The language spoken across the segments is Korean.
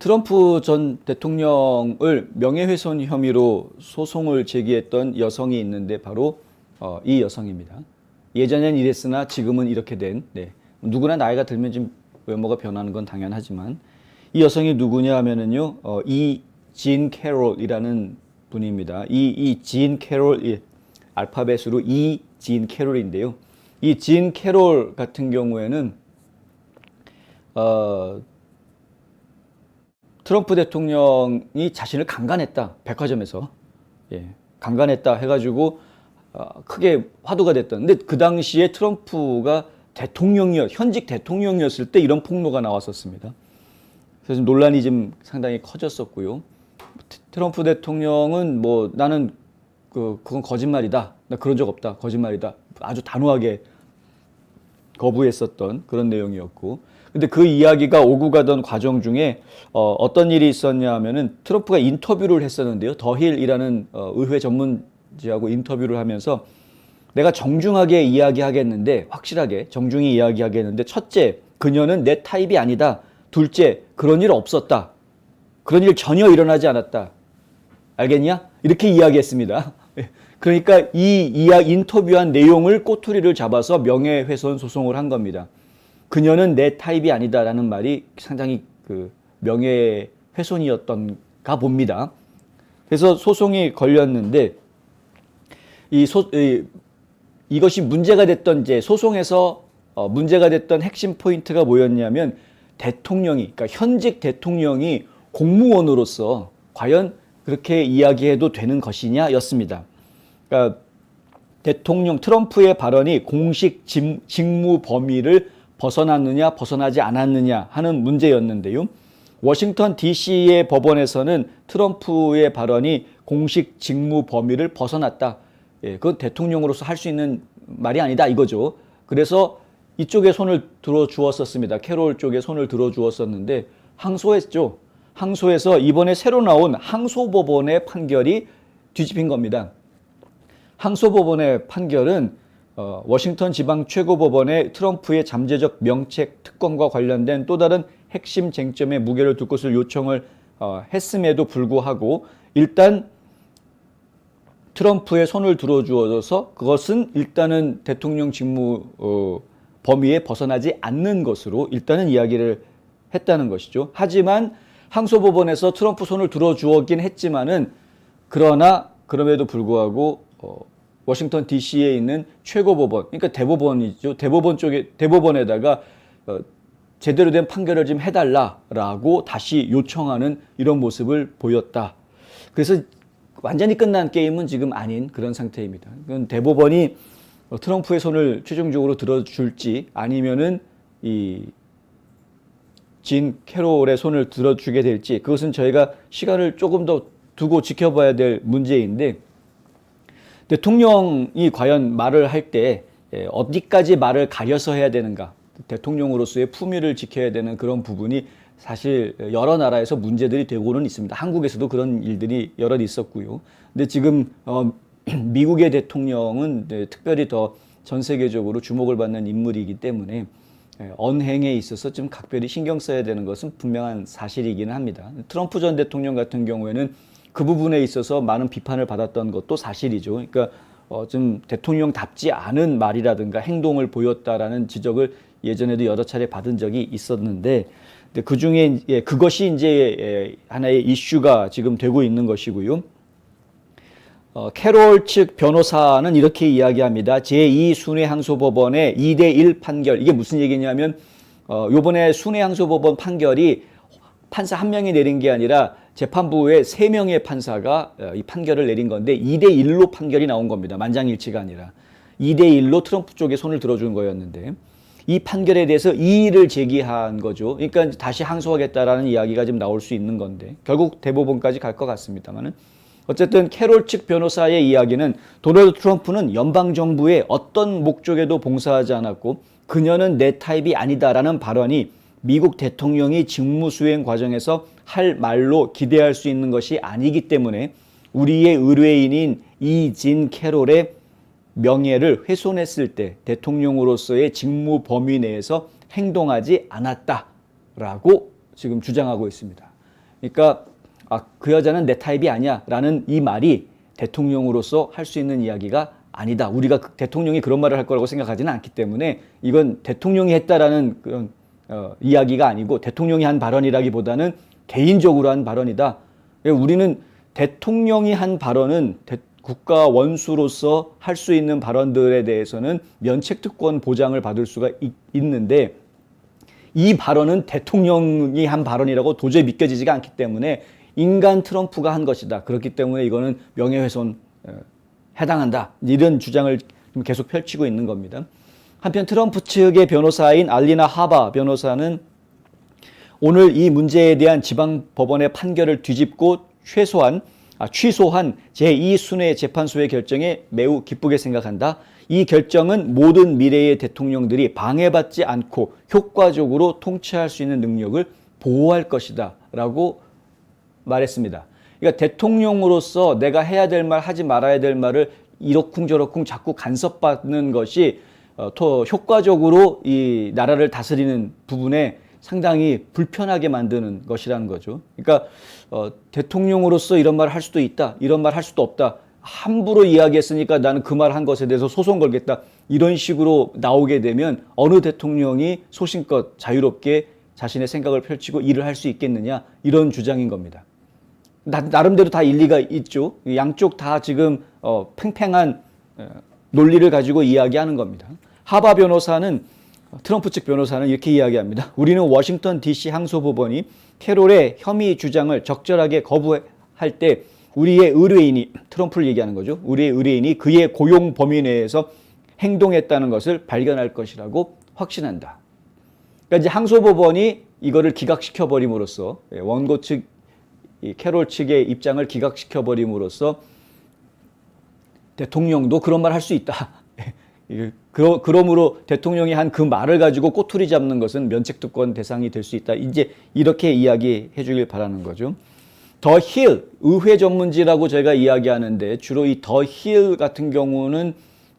트럼프 전 대통령을 명예훼손 혐의로 소송을 제기했던 여성이 있는데 바로 이 여성입니다. 예전엔 이랬으나 지금은 이렇게 된, 누구나 나이가 들면 좀 외모가 변하는 건 당연하지만 이 여성이 누구냐 하면은요, 이 진 캐롤이라는 분입니다. 이 진 캐롤, 알파벳으로 이 진 캐롤인데요. 이 진 캐롤 같은 경우에는 트럼프 대통령이 자신을 강간했다. 백화점에서. 강간했다 해가지고 크게 화두가 됐던. 근데 그 당시에 트럼프가 현직 대통령이었을 때 이런 폭로가 나왔었습니다. 그래서 논란이 좀 상당히 커졌었고요. 트럼프 대통령은 뭐 나는 그건 거짓말이다. 나 그런 적 없다. 거짓말이다. 아주 단호하게 거부했었던 그런 내용이었고. 근데 그 이야기가 오고 가던 과정 중에 어떤 일이 있었냐 하면은 트럼프가 인터뷰를 했었는데요. 더힐이라는 의회 전문지하고 인터뷰를 하면서 내가 정중하게 이야기하겠는데, 확실하게 정중히 이야기하겠는데, 첫째, 그녀는 내 타입이 아니다. 둘째, 그런 일 없었다. 그런 일 전혀 일어나지 않았다. 알겠냐? 이렇게 이야기했습니다. 그러니까 이 인터뷰한 내용을 꼬투리를 잡아서 명예훼손 소송을 한 겁니다. 그녀는 내 타입이 아니다라는 말이 상당히 명예훼손이었던가 봅니다. 그래서 소송이 걸렸는데 이것이 문제가 됐던 소송에서 문제가 됐던 핵심 포인트가 뭐였냐면 그러니까 현직 대통령이 공무원으로서 과연 그렇게 이야기해도 되는 것이냐였습니다. 그러니까 트럼프의 발언이 공식 직무 범위를 벗어났느냐 벗어나지 않았느냐 하는 문제였는데요. 워싱턴 DC의 법원에서는 트럼프의 발언이 공식 직무 범위를 벗어났다. 그건 대통령으로서 할 수 있는 말이 아니다 이거죠. 그래서 이쪽에 손을 들어주었었습니다. 캐롤 쪽에 손을 들어주었었는데 항소했죠. 항소해서 이번에 새로 나온 항소법원의 판결이 뒤집힌 겁니다. 항소법원의 판결은 워싱턴 지방 최고법원의 트럼프의 잠재적 명책 특권과 관련된 또 다른 핵심 쟁점에 무게를 둘 것을 요청을 했음에도 불구하고 일단 트럼프의 손을 들어주어서 그것은 일단은 대통령 직무 범위에 벗어나지 않는 것으로 일단은 이야기를 했다는 것이죠. 하지만 항소법원에서 트럼프 손을 들어주었긴 했지만은 그럼에도 불구하고 워싱턴 DC에 있는 최고법원, 그러니까 대법원이죠. 대법원에다가 제대로 된 판결을 좀 해달라라고 다시 요청하는 이런 모습을 보였다. 그래서 완전히 끝난 게임은 지금 아닌 그런 상태입니다. 대법원이 트럼프의 손을 최종적으로 들어줄지 아니면은 이 진 캐롤의 손을 들어주게 될지 그것은 저희가 시간을 조금 더 두고 지켜봐야 될 문제인데 대통령이 과연 말을 할 때 어디까지 말을 가려서 해야 되는가 대통령으로서의 품위를 지켜야 되는 그런 부분이 사실 여러 나라에서 문제들이 되고는 있습니다. 한국에서도 그런 일들이 여러 있었고요. 근데 지금 미국의 대통령은 특별히 더 전 세계적으로 주목을 받는 인물이기 때문에 언행에 있어서 좀 각별히 신경 써야 되는 것은 분명한 사실이기는 합니다. 트럼프 전 대통령 같은 경우에는 그 부분에 있어서 많은 비판을 받았던 것도 사실이죠. 그러니까 좀 대통령답지 않은 말이라든가 행동을 보였다라는 지적을 예전에도 여러 차례 받은 적이 있었는데 그 중에 그것이 이제 하나의 이슈가 지금 되고 있는 것이고요. 캐롤 측 변호사는 이렇게 이야기합니다. 제2순회항소법원의 2대1 판결. 이게 무슨 얘기냐면 요번에 순회항소법원 판결이 판사 한 명이 내린 게 아니라 재판부의 3명의 판사가 이 판결을 내린 건데 2대1로 판결이 나온 겁니다. 만장일치가 아니라. 2대1로 트럼프 쪽에 손을 들어준 거였는데 이 판결에 대해서 이의를 제기한 거죠. 그러니까 다시 항소하겠다라는 이야기가 좀 나올 수 있는 건데 결국 대법원까지 갈 것 같습니다만은 어쨌든 캐롤 측 변호사의 이야기는 도널드 트럼프는 연방정부의 어떤 목적에도 봉사하지 않았고 그녀는 내 타입이 아니다라는 발언이 미국 대통령이 직무수행 과정에서 할 말로 기대할 수 있는 것이 아니기 때문에 우리의 의뢰인인 이 진 캐롤의 명예를 훼손했을 때 대통령으로서의 직무 범위 내에서 행동하지 않았다라고 지금 주장하고 있습니다. 그러니까 그 여자는 내 타입이 아니야 라는 이 말이 대통령으로서 할 수 있는 이야기가 아니다. 우리가 대통령이 그런 말을 할 거라고 생각하지는 않기 때문에 이건 대통령이 했다라는 그런 이야기가 아니고 대통령이 한 발언이라기보다는 개인적으로 한 발언이다. 우리는 대통령이 한 발언은 국가 원수로서 할 수 있는 발언들에 대해서는 면책특권 보장을 받을 수가 있는데 이 발언은 대통령이 한 발언이라고 도저히 믿겨지지가 않기 때문에 인간 트럼프가 한 것이다. 그렇기 때문에 이거는 명예훼손 해당한다. 이런 주장을 계속 펼치고 있는 겁니다. 한편 트럼프 측의 변호사인 알리나 하바 변호사는 오늘 이 문제에 대한 지방법원의 판결을 뒤집고 취소한 제2순회 재판소의 결정에 매우 기쁘게 생각한다. 이 결정은 모든 미래의 대통령들이 방해받지 않고 효과적으로 통치할 수 있는 능력을 보호할 것이다 라고 말했습니다. 그러니까 대통령으로서 내가 해야 될 말, 하지 말아야 될 말을 이러쿵저러쿵 자꾸 간섭받는 것이 더 효과적으로 이 나라를 다스리는 부분에 상당히 불편하게 만드는 것이라는 거죠. 그러니까 대통령으로서 이런 말을 할 수도 있다, 이런 말 할 수도 없다. 함부로 이야기했으니까 나는 그 말 한 것에 대해서 소송 걸겠다. 이런 식으로 나오게 되면 어느 대통령이 소신껏 자유롭게 자신의 생각을 펼치고 일을 할 수 있겠느냐, 이런 주장인 겁니다. 나름대로 다 일리가 있죠. 양쪽 다 지금 팽팽한 논리를 가지고 이야기하는 겁니다. 하바 변호사는, 트럼프 측 변호사는 이렇게 이야기합니다. 우리는 워싱턴 DC 항소법원이 캐롤의 혐의 주장을 적절하게 거부할 때 우리의 의뢰인이, 트럼프를 얘기하는 거죠. 우리의 의뢰인이 그의 고용 범위 내에서 행동했다는 것을 발견할 것이라고 확신한다. 그러니까 이제 항소법원이 이거를 기각시켜 버림으로써, 원고 측, 캐롤 측의 입장을 기각시켜 버림으로써 대통령도 그런 말 할 수 있다. 그러므로 대통령이 한 그 말을 가지고 꼬투리 잡는 것은 면책특권 대상이 될 수 있다. 이제 이렇게 이야기해 주길 바라는 거죠. 더 힐, 의회 전문지라고 저희가 이야기하는데 주로 이 더 힐 같은 경우는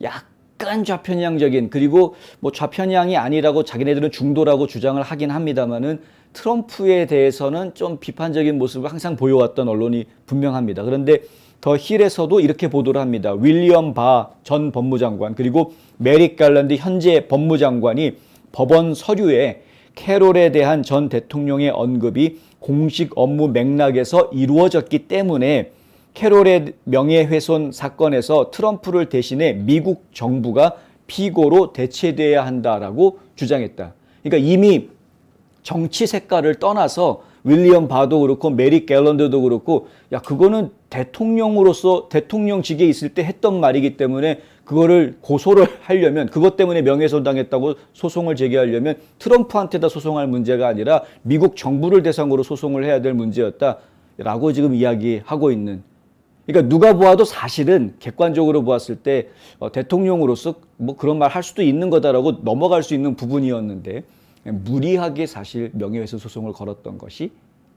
약간 좌편향적인, 그리고 뭐 좌편향이 아니라고 자기네들은 중도라고 주장을 하긴 합니다만은 트럼프에 대해서는 좀 비판적인 모습을 항상 보여왔던 언론이 분명합니다. 그런데 더 힐에서도 이렇게 보도를 합니다. 윌리엄 바 전 법무장관 그리고 메릭 갈랜드 현재 법무장관이 법원 서류에 캐롤에 대한 전 대통령의 언급이 공식 업무 맥락에서 이루어졌기 때문에 캐롤의 명예훼손 사건에서 트럼프를 대신해 미국 정부가 피고로 대체돼야 한다라고 주장했다. 그러니까 이미 정치 색깔을 떠나서 윌리엄 바도 그렇고 메릭 갤런드도 그렇고 그거는 대통령으로서 대통령직에 있을 때 했던 말이기 때문에 그거를 고소를 하려면, 그것 때문에 명예훼손 당했다고 소송을 제기하려면 트럼프한테다 소송할 문제가 아니라 미국 정부를 대상으로 소송을 해야 될 문제였다라고 지금 이야기하고 있는, 그러니까 누가 보아도 사실은 객관적으로 보았을 때 대통령으로서 뭐 그런 말 할 수도 있는 거다라고 넘어갈 수 있는 부분이었는데 무리하게 사실 명예훼손 소송을 걸었던 것이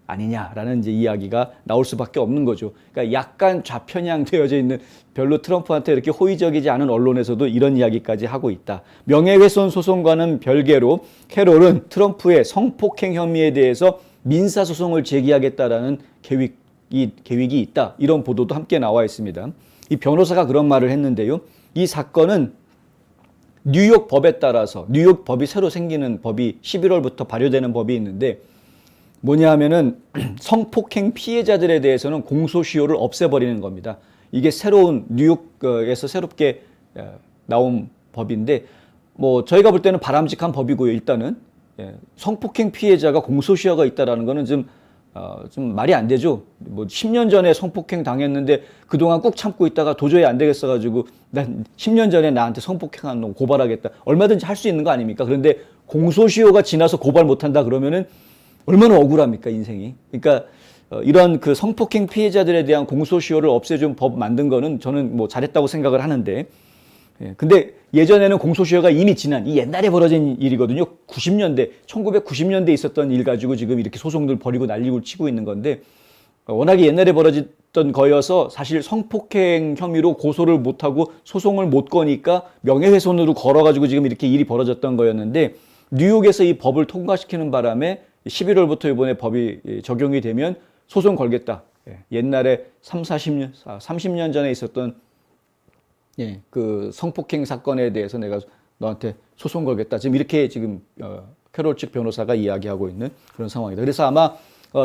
아니냐라는 이제 이야기가 나올 수밖에 없는 거죠. 그러니까 약간 좌편향되어져 있는, 별로 트럼프한테 이렇게 호의적이지 않은 언론에서도 이런 이야기까지 하고 있다. 명예훼손 소송과는 별개로 캐롤은 트럼프의 성폭행 혐의에 대해서 민사소송을 제기하겠다라는 계획이 있다. 이런 보도도 함께 나와 있습니다. 이 변호사가 그런 말을 했는데요. 이 사건은 뉴욕 법에 따라서, 뉴욕 법이 새로 생기는 법이 11월부터 발효되는 법이 있는데 뭐냐 하면은 성폭행 피해자들에 대해서는 공소시효를 없애버리는 겁니다. 이게 새로운 뉴욕에서 새롭게 나온 법인데 뭐 저희가 볼 때는 바람직한 법이고요. 일단은 성폭행 피해자가 공소시효가 있다라는 거는 좀 말이 안 되죠. 뭐 10년 전에 성폭행 당했는데 그동안 꾹 참고 있다가 도저히 안 되겠어 가지고 난 10년 전에 나한테 성폭행한 놈 고발하겠다. 얼마든지 할 수 있는 거 아닙니까? 그런데 공소시효가 지나서 고발 못 한다 그러면은 얼마나 억울합니까, 인생이. 그러니까 이런 그 성폭행 피해자들에 대한 공소시효를 없애준 법 만든 거는 저는 뭐 잘했다고 생각을 하는데, 근데 예전에는 공소시효가 이미 지난, 이 옛날에 벌어진 일이거든요. 1990년대 있었던 일 가지고 지금 이렇게 소송들 벌이고 난리고 치고 있는 건데, 워낙에 옛날에 벌어졌던 거여서 사실 성폭행 혐의로 고소를 못하고 소송을 못 거니까 명예훼손으로 걸어가지고 지금 이렇게 일이 벌어졌던 거였는데, 뉴욕에서 이 법을 통과시키는 바람에 11월부터 이번에 법이 적용이 되면 소송 걸겠다. 예, 옛날에 30년 전에 있었던 예, 그 성폭행 사건에 대해서 내가 너한테 소송 걸겠다. 지금 이렇게 지금 캐롤 측 변호사가 이야기하고 있는 그런 상황이다. 그래서 아마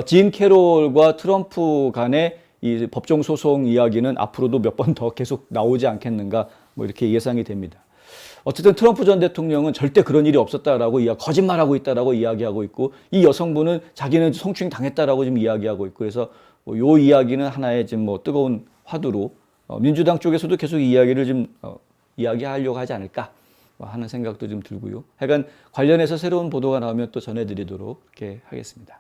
진 캐롤과 트럼프 간의 이 법정 소송 이야기는 앞으로도 몇 번 더 계속 나오지 않겠는가 뭐 이렇게 예상이 됩니다. 어쨌든 트럼프 전 대통령은 절대 그런 일이 없었다라고 거짓말하고 있다라고 이야기하고 있고 이 여성분은 자기는 성추행 당했다라고 지금 이야기하고 있고 그래서 요 이야기는 하나의 지금 뭐 뜨거운 화두로 민주당 쪽에서도 계속 이야기를 좀 이야기하려고 하지 않을까 하는 생각도 좀 들고요. 하여간 관련해서 새로운 보도가 나오면 또 전해드리도록 이렇게 하겠습니다.